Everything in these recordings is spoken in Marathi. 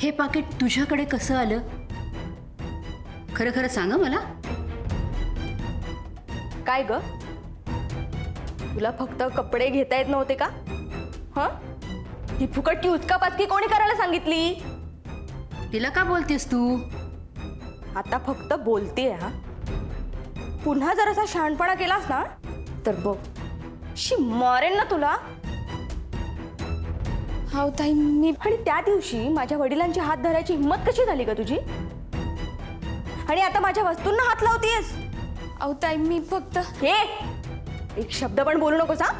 हे पाकिट तुझ्याकडे कसं आलं? खरं खरं सांगा मला. काय ग, तुला फक्त कपडे घेता येत नव्हते का? हं? ही फुकटची उचकापाचकी कोणी करायला सांगितली? तिला का बोलतेस तू? आता फक्त बोलतेय. हा, पुन्हा जर असा शहाणपणा केलास ना तर बघ, शी मारेन ना तुला. हा ताई, मी आणि त्या दिवशी माझ्या वडिलांची हात धरायची हिंमत कशी झाली का तुझी? आणि आता माझ्या वस्तूंना हात लावतेस. अहो ताई, मी फक्त हे एक शब्द पण बोलू नकोस. हा,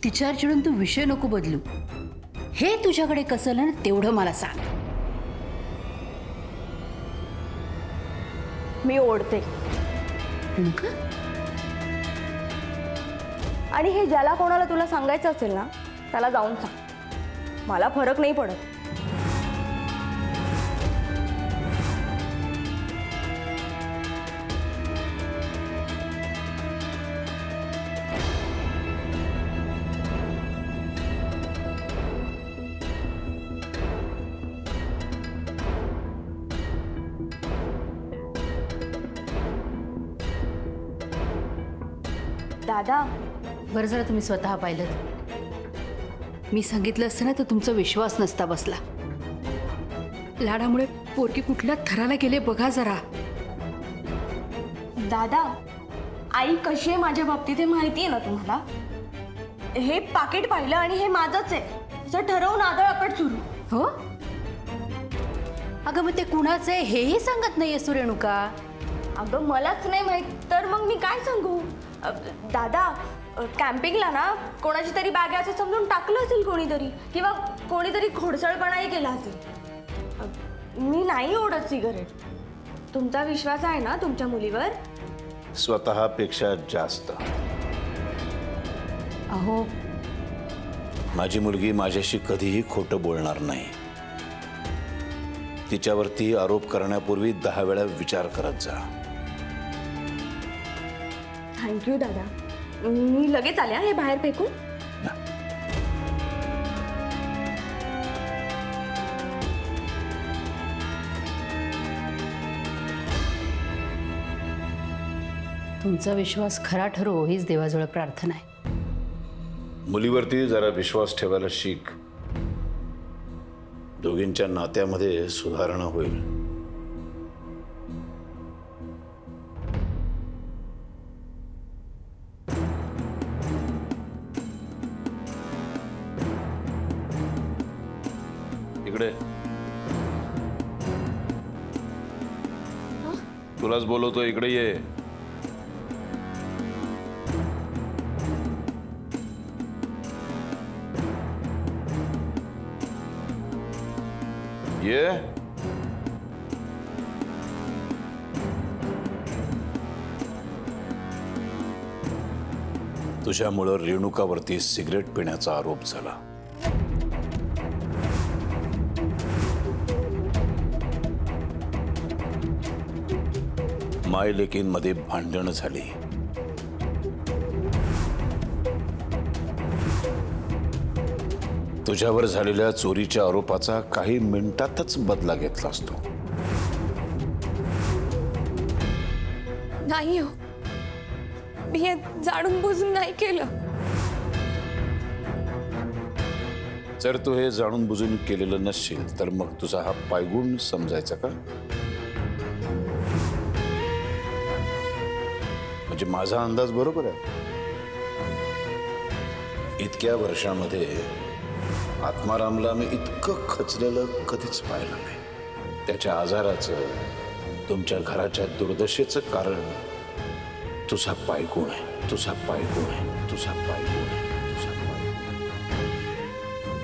तिच्यावर चिडून तू विषय नको बदलू. हे तुझ्याकडे कसं आलं ना तेवढं मला सांग. मी ओढते. रेणुका, आणि हे ज्याला कोणाला तुला सांगायचं असेल ना त्याला जाऊन सांग. मला फरक नाही पडत. दादा, बरं जरा तुम्ही स्वतः पाहिलं. मी सांगितलं असतं ना तर तुमचा विश्वास नसता बसला. लाडामुळे पोरगी कुठल्या थराला गेले बघा जरा. दादा, आई कशी आहे माझ्या बाबतीत हे माहिती आहे ना तुम्हाला. हे पाकिट पाहिलं आणि हे माझंच आहे असं ठरवून आदळआपट सुरू. हो, अगं मग ते कुणाचं आहे हेही सांगत नाहीयेस तू रेणुका. अगं मलाच नाही माहित तर मग मी काय सांगू. दादा, कॅम्पिंगला ना कोणाची तरी बॅग असं समजून टाकलं असेल कोणीतरी, किंवा कोणीतरी खोडसळपणाही केला असेल. मी नाही ओढत सिगारेट. तुमचा विश्वास आहे ना तुमच्या मुलीवर? स्वतःपेक्षा जास्त. अहो, माझी मुलगी माझ्याशी कधीही खोटं बोलणार नाही. तिच्यावरती आरोप करण्यापूर्वी 10 वेळा विचार करत जा. थँक्यू दादा. मी लगेच आले हे बाहेर फेकून. तुमचा विश्वास खरा ठरो हीच देवाजवळ प्रार्थना आहे. मुलीवरती जरा विश्वास ठेवायला शिक. दोघींच्या नात्यामध्ये सुधारणा होईल. इकडे तुलाच बोलवतो, इकडे ये. ये. तुझ्यामुळं रेणुकावरती सिगरेट पिण्याचा आरोप झाला. माय लेकींमध्ये भांडण झाली. तुझ्यावर झालेल्या चोरीच्या आरोपाचा काही मिनिटातच बदला घेतला असतो. नाही हो, मी हे जाणून बुजून नाही केलं. जर तू हे जाणून बुजून केलेलं नसशील तर मग तुझा हा पायगुण समजायचा का? म्हणजे माझा अंदाज बरोबर आहे. इतक्या वर्षामध्ये आत्मारामला मी इतकं खचलेलं कधीच पाहिलं नाही. त्याच्या आजाराचं, तुमच्या घराच्या दुर्दशेचं कारण तुझा पायगुण आहे. तुझा पायगुण आहे. तुझा पायगुण आहे. तुझा पायगुण.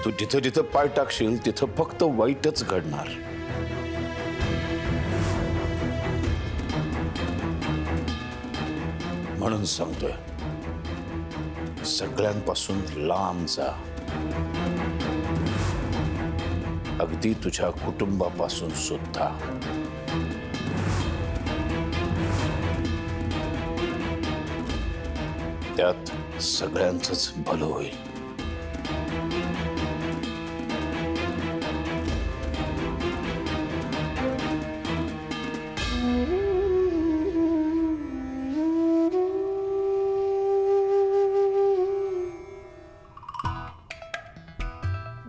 तू जिथं जिथं पाय टाकशील तिथं फक्त वाईटच घडणार. म्हणून सांगतोय, सगळ्यांपासून लांब जा. अगदी तुझ्या कुटुंबापासून सुद्धा. त्यात सगळ्यांचंच भलं होईल.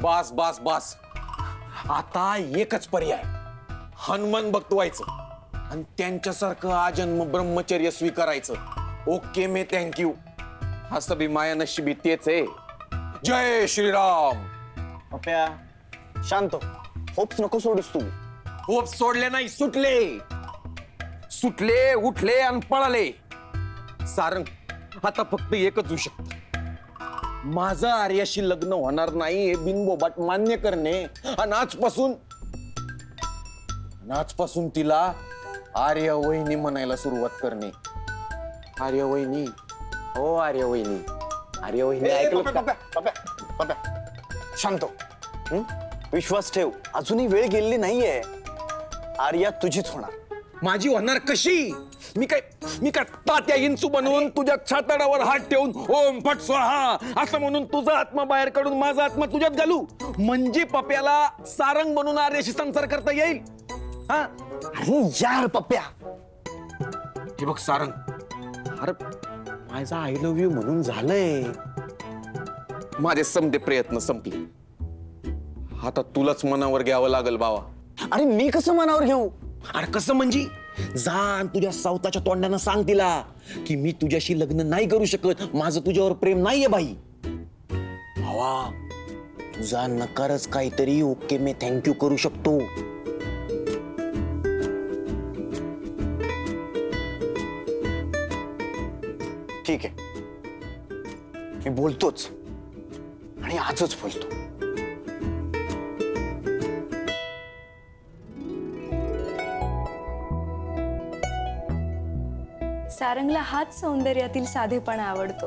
बास बास बास. आता एकच पर्याय, हनुमान भक्त व्हायचं आणि त्यांच्यासारखं आजन्म ब्रह्मचर्य स्वीकारायचं. ओके मे थँक्यू. असं बी माया नशिबी तेच आहे. जय श्रीराम. पप्या शांत, होप्स नको सोडूस तू. होप सोडले नाही, सुटले. सुटले, उठले आणि पळाले. सारंग, आता फक्त एकच होऊ शकत. माझं आर्याशी लग्न होणार नाही हे बिनबोबाट मान्य करणे आणि आजपासून तिला आर्या वहिनी म्हणायला सुरुवात करणे. आर्या वहिनी, हो आर्या वहिनी. आर्या वहिनी ऐकलं का? पप्या शांत हो. विश्वास ठेव, अजूनही वेळ गेलेली नाहीये. आर्या तुझीच होणार. माझी होणार कशी? मी काय तात्या इंचू बनवून तुझ्या छाताडावर हात ठेवून ओम फट स्वाहा असं म्हणून तुझा आत्मा बाहेर काढून माझा आत्मा तुझ्यात घालू म्हणजे पप्याला सारंग बनून आर्याशी संसार करता येईल? हा? अरे यार पप्या. हे बघ सारंग, अरे माझा आय लव्ह यू म्हणून झालंय. माझे समजे प्रयत्न संपले. आता तुलाच मनावर घ्यावं लागल बाबा. अरे मी कसं मनावर घेऊ? अरे कसं म्हणजे? जा आणि तुझ्या सावताच्या तोंडानं सांग तिला की मी तुझ्याशी लग्न नाही करू शकत, माझं तुझ्यावर प्रेम नाहीये बाई. भावा, तुझा नकारच काहीतरी ओके मी थँक्यू करू शकतो. ठीक आहे, मी बोलतोच आणि आजच बोलतो. सारंगला हाच सौंदर्यातील साधेपणा आवडतो.